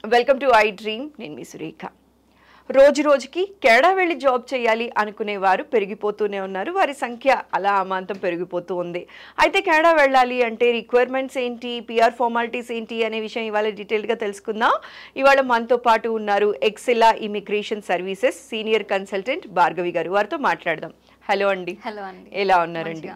Welcome to I dream. నేను మీ సురేఖ. రోజు రోజుకి కెనడా వెళ్ళి జాబ్ చేయాలి అనుకునేవారు పెరిగిపోతూనే ఉన్నారు. వారి సంఖ్య అలా అమాంతం పెరిగిపోతూ ఉంది. అయితే కెనడా వెళ్ళాలి అంటే రిక్వైర్మెంట్స్ ఏంటి, పిఆర్ ఫార్మాలిటీస్ ఏంటి అనే విషయం ఇవాళ డీటెయిల్గా తెలుసుకుందాం. ఇవాళ మనతో పాటు ఉన్నారు Excela immigration services senior consultant Bhargavi garu. వారితో మాట్లాడదాం. హలో అండి. హలో అండి. ఎలా ఉన్నారండి?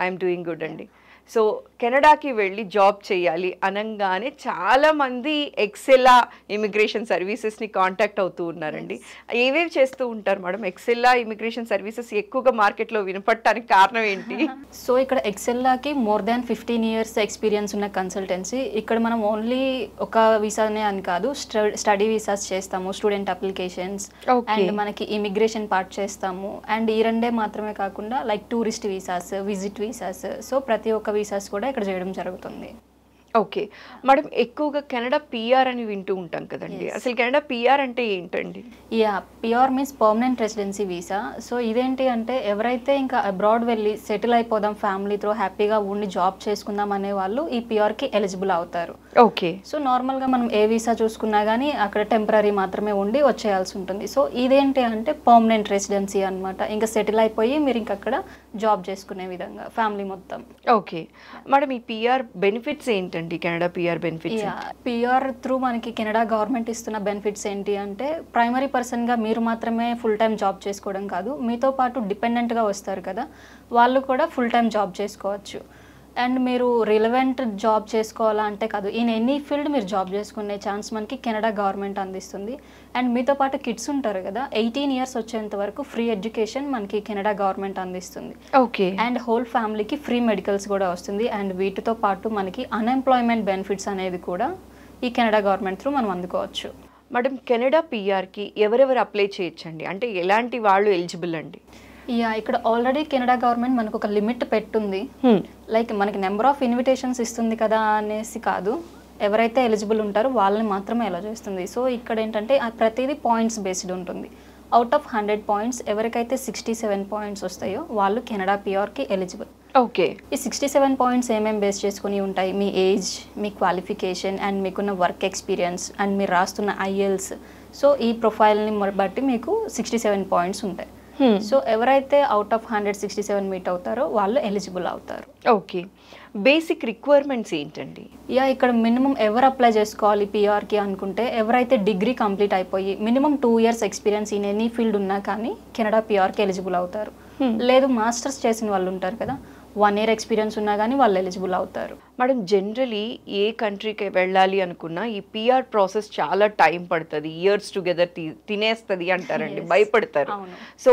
ఐఎమ్ డూయింగ్ గుడ్ అండి. సో కెనడాకి వెళ్ళి జాబ్ చేయాలి అనగానే చాలామంది ఎక్సెలా ఇమిగ్రేషన్ సర్వీసెస్ని కాంటాక్ట్ అవుతూ ఉన్నారండి. ఏవేవి చేస్తూ ఉంటారు మేడం? ఎక్సెలా ఇమిగ్రేషన్ సర్వీసెస్ ఎక్కువగా మార్కెట్లో వినపడటానికి కారణం ఏంటి? సో ఇక్కడ ఎక్సెల్లాకి మోర్ దాన్ 15 years ఎక్స్పీరియన్స్ ఉన్న కన్సల్టెన్సీ. ఇక్కడ మనం ఓన్లీ ఒక వీసానే అని కాదు, స్టడీ వీసాస్ చేస్తాము, స్టూడెంట్ అప్లికేషన్స్, అండ్ మనకి ఇమిగ్రేషన్ పార్ట్ చేస్తాము. అండ్ ఈ రెండే మాత్రమే కాకుండా like tourist visas, visit visas, so ప్రతి ఒక్క వీసాస్ కూడా ఇక్కడ చేయడం జరుగుతుంది. ఓకే మేడం, ఎక్కువగా కెనడా పిఆర్ అని వింటూ ఉంటాం కదండి. అసలు కెనడా పిఆర్ అంటే ఏంటండి? PR means permanent residency visa. So ఇదేంటి అంటే ఎవరైతే ఇంకా అబ్రాడ్ వెళ్ళి సెటిల్ అయిపోదాం, ఫ్యామిలీతో హ్యాపీగా ఉండి జాబ్ చేసుకుందాం అనే వాళ్ళు ఈ పిఆర్కి ఎలిజిబుల్ అవుతారు. ఓకే. సో నార్మల్గా మనం ఏ వీసా చూసుకున్నా కానీ అక్కడ టెంపరీ మాత్రమే ఉండి వచ్చేయాల్సి ఉంటుంది. సో ఇదేంటి అంటే పర్మనెంట్ రెసిడెన్సీ అనమాట. ఇంకా సెటిల్ అయిపోయి మీరు ఇంకా అక్కడ జాబ్ చేసుకునే విధంగా ఫ్యామిలీ మొత్తం. ఓకే మేడం, ఈ పిఆర్ బెనిఫిట్స్ ఏంటండి? Canada PR benefits? PR through మనకి కెనడా గవర్నమెంట్ ఇస్తున్న బెనిఫిట్స్ ఏంటి అంటే ప్రైమరీ పర్సన్గా మీరు మాత్రమే ఫుల్ టైం జాబ్ చేసుకోవడం కాదు, మీతో పాటు డిపెండెంట్గా వస్తారు కదా, వాళ్ళు కూడా ఫుల్ టైం జాబ్ చేసుకోవచ్చు. అండ్ మీరు రిలవెంట్ జాబ్ చేసుకోవాలా అంటే కాదు, ఇన్ ఎనీ ఫీల్డ్ మీరు జాబ్ చేసుకునే ఛాన్స్ మనకి కెనడా గవర్నమెంట్ అందిస్తుంది. అండ్ మీతో పాటు కిడ్స్ ఉంటారు కదా, 18 years వచ్చేంత వరకు ఫ్రీ ఎడ్యుకేషన్ మనకి కెనడా గవర్నమెంట్ అందిస్తుంది. ఓకే. అండ్ హోల్ ఫ్యామిలీకి ఫ్రీ మెడికల్స్ కూడా వస్తుంది. అండ్ వీటితో పాటు మనకి అన్ఎంప్లాయ్మెంట్ బెనిఫిట్స్ అనేది కూడా ఈ కెనడా గవర్నమెంట్ త్రూ మనం అందుకోవచ్చు. మేడం, కెనడా పిఆర్కి ఎవరెవరు అప్లై చేయొచ్చండి? అంటే ఎలాంటి వాళ్ళు ఎలిజిబుల్ అండి? ఇక్కడ ఆల్రెడీ కెనడా గవర్నమెంట్ మనకు ఒక లిమిట్ పెట్టుంది. లైక్ మనకి నెంబర్ ఆఫ్ ఇన్విటేషన్స్ ఇస్తుంది కదా అనేసి కాదు, ఎవరైతే ఎలిజిబుల్ ఉంటారో వాళ్ళని మాత్రమే అలా చేస్తుంది. సో ఇక్కడ ఏంటంటే ప్రతిదీ పాయింట్స్ బేస్డ్ ఉంటుంది. అవుట్ ఆఫ్ 100 points ఎవరికైతే 67 points వస్తాయో వాళ్ళు కెనడా పిఆర్కి ఎలిజిబుల్. ఓకే. ఈ 67 points ఏమేమి బేస్ చేసుకుని ఉంటాయి? మీ ఏజ్, మీ క్వాలిఫికేషన్, అండ్ మీకున్న వర్క్ ఎక్స్పీరియన్స్, అండ్ మీరు రాస్తున్న ఐఎల్స్. సో ఈ ప్రొఫైల్ని బట్టి మీకు 67 points ఉంటాయి. సో ఎవరైతే అవుట్ ఆఫ్ 167 మీట్ అవుతారో వాళ్ళు ఎలిజిబుల్ అవుతారు. ఓకే. బేసిక్ రిక్వైర్మెంట్స్ ఏంటండి? ఇక్కడ మినిమం ఎవరు అప్లై చేసుకోవాలి పిఆర్కి అనుకుంటే ఎవరైతే డిగ్రీ కంప్లీట్ అయిపోయి minimum 2 years experience in any field ఉన్నా కానీ కెనడా పిఆర్కి ఎలిజిబుల్ అవుతారు. లేదు మాస్టర్స్ చేసిన వాళ్ళు ఉంటారు కదా, 1 year ఎక్స్పీరియన్స్ ఉన్నా కానీ వాళ్ళు ఎలిజిబుల్ అవుతారు. మేడం, జనరలీ ఏ కంట్రీకి వెళ్ళాలి అనుకున్నా ఈ పిఆర్ ప్రాసెస్ చాలా టైం పడుతుంది, ఇయర్స్ టుగెదర్ తినేస్తుంది అంటారండి, భయపడతారు. సో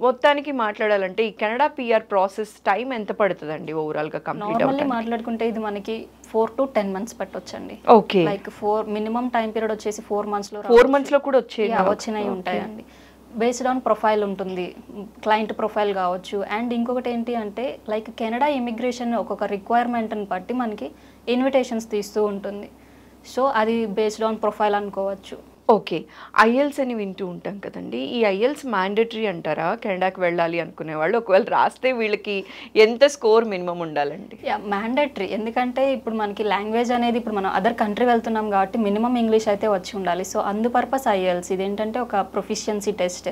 మొత్తానికి మాట్లాడాలంటే ఈ కెనడా పిఆర్ ప్రాసెస్ టైం ఎంత పడుతుందండి ఓవరాల్గా కంప్లీట్ అవ్వడానికి? మాట్లాడుకుంటే ఇది మనకి 4 to 10 months పట్టొచ్చండి. Okay. Like minimum time period వచ్చేసి 4 months లో 4 months లో కూడా వచ్చినాయి ఉంటాయండి. బేస్డ్ ఆన్ ప్రొఫైల్ ఉంటుంది, క్లయింట్ ప్రొఫైల్ కావచ్చు. అండ్ ఇంకొకటి ఏంటి అంటే లైక్ కెనడా ఇమిగ్రేషన్ ఒక్కొక్క రిక్వైర్మెంట్ని బట్టి మనకి ఇన్విటేషన్స్ తీస్తూ ఉంటుంది. సో అది బేస్డ్ ఆన్ ప్రొఫైల్ అనుకోవచ్చు. ఓకే. ఐఎల్స్ అని వింటూ ఉంటాం కదండి, ఈ ఐఎల్స్ మ్యాండేటరీ అంటారా కెనడాకి వెళ్ళాలి అనుకునే వాళ్ళు? ఒకవేళ రాస్తే వీళ్ళకి ఎంత స్కోర్ మినిమం ఉండాలండి? మ్యాండేటరీ, ఎందుకంటే ఇప్పుడు మనకి లాంగ్వేజ్ అనేది ఇప్పుడు మనం అదర్ కంట్రీ వెళ్తున్నాం కాబట్టి మినిమం ఇంగ్లీష్ అయితే వచ్చి ఉండాలి. సో అందు పర్పస్ ఐఎల్స్. ఇదేంటంటే ఒక ప్రొఫిషియన్సీ టెస్ట్.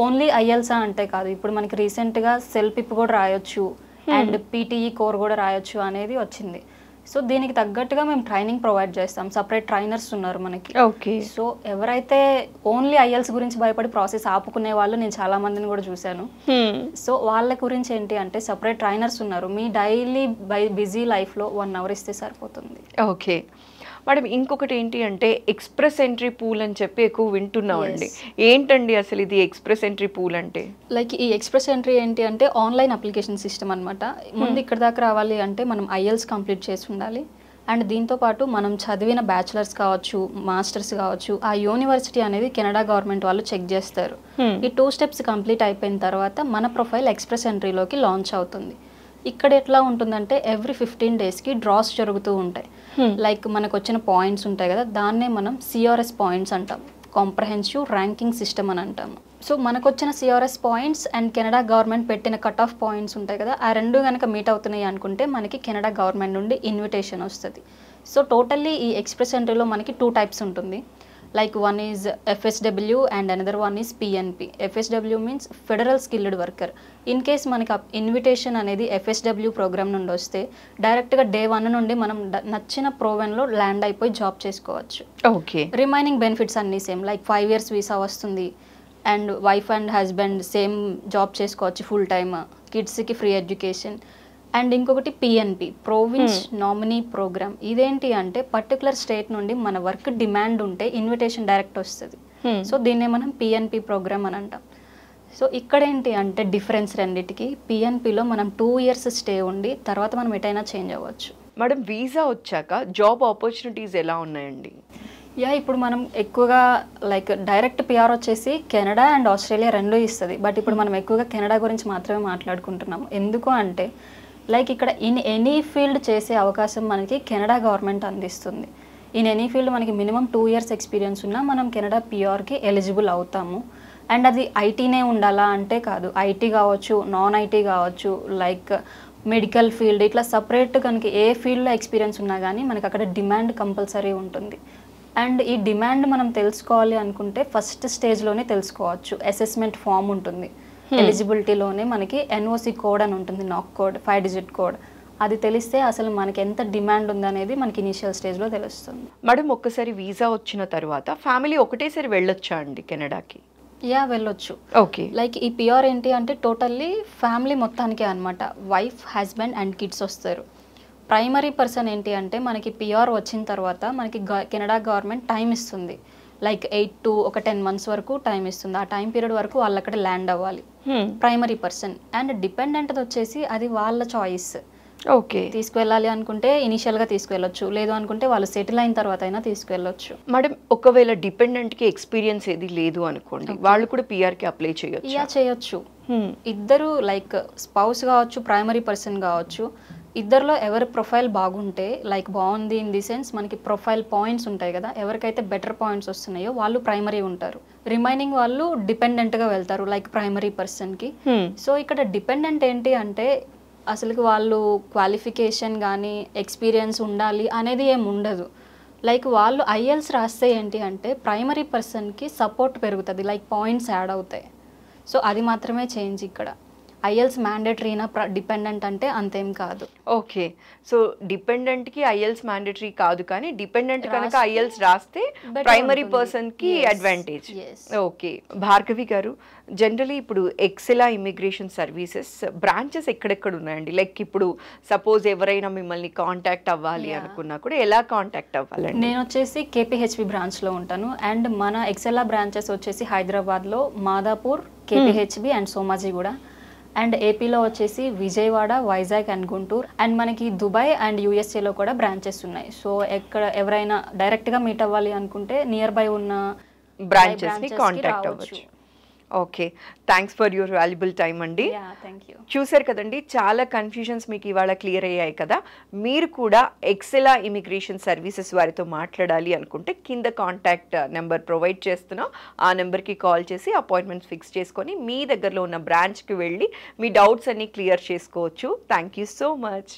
ఓన్లీ ఐఎల్సా అంటే కాదు, ఇప్పుడు మనకి రీసెంట్గా సెల్పిప్ కూడా రాయొచ్చు అండ్ పీటీఈ కోర్ కూడా రాయొచ్చు అనేది వచ్చింది. సో దీనికి తగ్గట్టుగా మేము ట్రైనింగ్ ప్రొవైడ్ చేస్తాం, సపరేట్ ట్రైనర్స్ ఉన్నారు మనకి. ఓకే. సో ఎవరైతే ఓన్లీ ఐఎల్స్ గురించి భయపడి ప్రాసెస్ ఆపుకునే వాళ్ళు నేను చాలా మందిని కూడా చూశాను. సో వాళ్ళ గురించి ఏంటి అంటే సపరేట్ ట్రైనర్స్ ఉన్నారు. మీ డైలీ బిజీ లైఫ్లో 1 hour ఇస్తే సరిపోతుంది. ఓకే మేడం, ఇంకొకటి ఏంటి అంటే ఎక్స్ప్రెస్ ఎంట్రీ పూల్ అని చెప్పి ఎక్కువ వింటున్నామండి. ఏంటండి అసలు ఇది ఎక్స్ప్రెస్ ఎంట్రీ పూల్ అంటే? లైక్ ఈ ఎక్స్ప్రెస్ ఎంట్రీ ఏంటి అంటే ఆన్లైన్ అప్లికేషన్ సిస్టమ్ అనమాట. ముందు ఇక్కడ దాకా రావాలి అంటే మనం ఐఎల్స్ కంప్లీట్ చేసి ఉండాలి. అండ్ దీంతో పాటు మనం చదివిన బ్యాచిలర్స్ కావచ్చు, మాస్టర్స్ కావచ్చు, ఆ యూనివర్సిటీ అనేది కెనడా గవర్నమెంట్ వాళ్ళు చెక్ చేస్తారు. ఈ 2 steps కంప్లీట్ అయిపోయిన తర్వాత మన ప్రొఫైల్ ఎక్స్ప్రెస్ ఎంట్రీలోకి లాంచ్ అవుతుంది. ఇక్కడ ఎట్లా ఉంటుందంటే ఎవ్రీ 15 daysకి డ్రాస్ జరుగుతూ ఉంటాయి. లైక్ మనకు వచ్చిన పాయింట్స్ ఉంటాయి కదా, దాన్నే మనం సిఆర్ఎస్ పాయింట్స్ అంటాం, కాంప్రహెన్సివ్ ర్యాంకింగ్ సిస్టమ్ అని అంటాము. సో మనకు వచ్చిన CRS points and Canada government పెట్టిన కట్ ఆఫ్ పాయింట్స్ ఉంటాయి కదా, ఆ రెండు కనుక మీట్ అవుతున్నాయి అనుకుంటే మనకి కెనడా గవర్నమెంట్ నుండి ఇన్విటేషన్ వస్తుంది. సో టోటల్లీ ఈ ఎక్స్ప్రెస్ ఎంట్రీలో మనకి 2 టైప్స్ ఉంటుంది. Like one is FSW and another one is PNP. FSW means federal skilled worker. In case మనకి ఇన్విటేషన్ అనేది FSW ప్రోగ్రామ్ నుండి వస్తే డైరెక్ట్గా డే 1 నుండి మనం నచ్చిన ప్రోవెన్లో ల్యాండ్ అయిపోయి జాబ్ చేసుకోవచ్చు. ఓకే. రిమైనింగ్ బెనిఫిట్స్ అన్నీ సేమ్, లైక్ 5 years వీసా వస్తుంది and wife and husband same job చేసుకోవచ్చు ఫుల్ టైమ్, కిడ్స్కి ఫ్రీ ఎడ్యుకేషన్. అండ్ ఇంకొకటి PNP, ప్రోవిన్స్ నామినీ ప్రోగ్రామ్. ఇదేంటి అంటే పర్టికులర్ స్టేట్ నుండి మన వర్క్ డిమాండ్ ఉంటే ఇన్విటేషన్ డైరెక్ట్ వస్తుంది. సో దీన్నే మనం PNP ప్రోగ్రామ్ అని అంటాం. సో ఇక్కడ ఏంటి అంటే డిఫరెన్స్ రెండింటికి, PNPలో మనం 2 years స్టే ఉండి తర్వాత మనం ఎటైనా చేంజ్ అవ్వచ్చు. మేడం వీసా వచ్చాక జాబ్ ఆపర్చునిటీస్ ఎలా ఉన్నాయండి? ఇప్పుడు మనం ఎక్కువగా లైక్ డైరెక్ట్ PR వచ్చేసి కెనడా అండ్ ఆస్ట్రేలియా రెండు ఇస్తుంది. బట్ ఇప్పుడు మనం ఎక్కువగా కెనడా గురించి మాత్రమే మాట్లాడుకుంటున్నాం. ఎందుకు అంటే లైక్ ఇక్కడ ఇన్ ఎనీ ఫీల్డ్ చేసే అవకాశం మనకి కెనడా గవర్నమెంట్ అందిస్తుంది. ఇన్ ఎనీ ఫీల్డ్ మనకి మినిమం 2 years ఎక్స్పీరియన్స్ ఉన్నా మనం కెనడా PRకి ఎలిజిబుల్ అవుతాము. అండ్ అది ఐటీనే ఉండాలా అంటే కాదు, ఐటీ కావచ్చు, నాన్ ఐటీ కావచ్చు, లైక్ మెడికల్ ఫీల్డ్, ఇట్లా సపరేట్ కనుక ఏ ఫీల్డ్లో ఎక్స్పీరియన్స్ ఉన్నా కానీ మనకి అక్కడ డిమాండ్ కంపల్సరీ ఉంటుంది. అండ్ ఈ డిమాండ్ మనం తెలుసుకోవాలి అనుకుంటే ఫస్ట్ స్టేజ్లోనే తెలుసుకోవచ్చు. అసెస్మెంట్ ఫామ్ ఉంటుంది, ఎలిజిబిలిటీలోనే మనకి NOC కోడ్ అని ఉంటుంది, నాక్ కోడ్, 5 digit కోడ్. అది తెలిస్తే అసలు మనకి ఎంత డిమాండ్ ఉందనేది మనకి ఇనిషియల్ స్టేజ్లో తెలుస్తుంది. మేడం ఒక్కసారి వీసా వచ్చిన తర్వాత ఫ్యామిలీ ఒకటేసారి వెళ్ళొచ్చా అండి కెనడాకి? వెళ్ళొచ్చు. ఓకే. లైక్ ఈ PR ఏంటి అంటే టోటల్లీ ఫ్యామిలీ మొత్తానికే అనమాట. వైఫ్, హస్బెండ్ అండ్ కిడ్స్ వస్తారు. ప్రైమరీ పర్సన్ ఏంటి అంటే మనకి PR వచ్చిన తర్వాత మనకి కెనడా గవర్నమెంట్ టైం ఇస్తుంది. లైక్ 8 to 10 months వరకు టైం ఇస్తుంది. ఆ టైం పీరియడ్ వరకు వాళ్ళు అక్కడ ల్యాండ్ అవ్వాలి, ప్రైమరీ పర్సన్. అండ్ డిపెండెంట్ వచ్చేసి అది వాళ్ళ చాయిస్. ఓకే. తీసుకువెళ్ళాలి అనుకుంటే ఇనిషియల్గా తీసుకువెళ్ళొచ్చు, లేదు అనుకుంటే వాళ్ళు సెటిల్ అయిన తర్వాత అయినా తీసుకువెళ్ళొచ్చు. మేడం ఒకవేళ డిపెండెంట్కి ఎక్స్పీరియన్స్ ఏది లేదు అనుకోండి, వాళ్ళు కూడా PRకి అప్లై చేయొచ్చు? చేయొచ్చు. ఇద్దరు లైక్ స్పౌస్ కావచ్చు, ప్రైమరీ పర్సన్ కావచ్చు, ఇద్దరిలో ఎవరి ప్రొఫైల్ బాగుంటే, లైక్ బాగుంది ఇన్ ది సెన్స్ మనకి ప్రొఫైల్ పాయింట్స్ ఉంటాయి కదా, ఎవరికైతే బెటర్ పాయింట్స్ వస్తున్నాయో వాళ్ళు ప్రైమరీ ఉంటారు, రిమైనింగ్ వాళ్ళు డిపెండెంట్గా వెళ్తారు లైక్ ప్రైమరీ పర్సన్కి. సో ఇక్కడ డిపెండెంట్ ఏంటి అంటే అసలుకి వాళ్ళు క్వాలిఫికేషన్ కానీ ఎక్స్పీరియన్స్ ఉండాలి అనేది ఏమి ఉండదు. లైక్ వాళ్ళు IELTS రాస్తే ఏంటి అంటే ప్రైమరీ పర్సన్కి సపోర్ట్ పెరుగుతుంది, లైక్ పాయింట్స్ యాడ్ అవుతాయి. సో అది మాత్రమే చేంజ్ ఇక్కడ. IELTS మ్యాండేటరీనా డిపెండెంట్ అంటే అంతేం కాదు. ఓకే. సో డిపెండెంట్కి IELTS మ్యాండేటరీ కాదు, కానీ డిపెండెంట్ కనుక IELTS రాస్తే ప్రైమరీ పర్సన్కి అడ్వాంటేజ్. ఓకే. భార్గవి గారు, జనరలీ ఇప్పుడు ఎక్సెలా ఇమిగ్రేషన్ సర్వీసెస్ బ్రాంచెస్ ఎక్కడెక్కడ ఉన్నాయండి? లైక్ ఇప్పుడు సపోజ్ ఎవరైనా మిమ్మల్ని కాంటాక్ట్ అవ్వాలి అనుకున్నా కూడా ఎలా కాంటాక్ట్ అవ్వాలండి? నేను వచ్చేసి KPHB బ్రాంచ్లో ఉంటాను. అండ్ మన ఎక్సెలా బ్రాంచెస్ వచ్చేసి హైదరాబాద్లో Madhapur, KPHB and Somajiguda. And ఏపీలో వచ్చేసి విజయవాడ, వైజాగ్ అండ్ గుంటూరు. అండ్ మనకి దుబాయ్ అండ్ USA కూడా బ్రాంచెస్ ఉన్నాయి. సో ఎక్కడ ఎవరైనా డైరెక్ట్గా మీట్ అవ్వాలి అనుకుంటే నియర్ బై ఉన్న బ్రాంచెస్ని కాంటాక్ట్ అవ్వచ్చు. Okay. Thanks for your valuable time అండి. చూసారు కదండి, చాలా కన్ఫ్యూజన్స్ మీకు ఇవాళ క్లియర్ అయ్యాయి కదా. మీరు కూడా ఎక్సెలా ఇమిగ్రేషన్ సర్వీసెస్ వారితో మాట్లాడాలి అనుకుంటే కింద కాంటాక్ట్ నెంబర్ ప్రొవైడ్ చేస్తున్నాం. ఆ నెంబర్కి కాల్ చేసి అపాయింట్మెంట్ ఫిక్స్ చేసుకొని మీ దగ్గరలో ఉన్న బ్రాంచ్కి వెళ్ళి మీ డౌట్స్ అన్ని క్లియర్ చేసుకోవచ్చు. Thank you so much.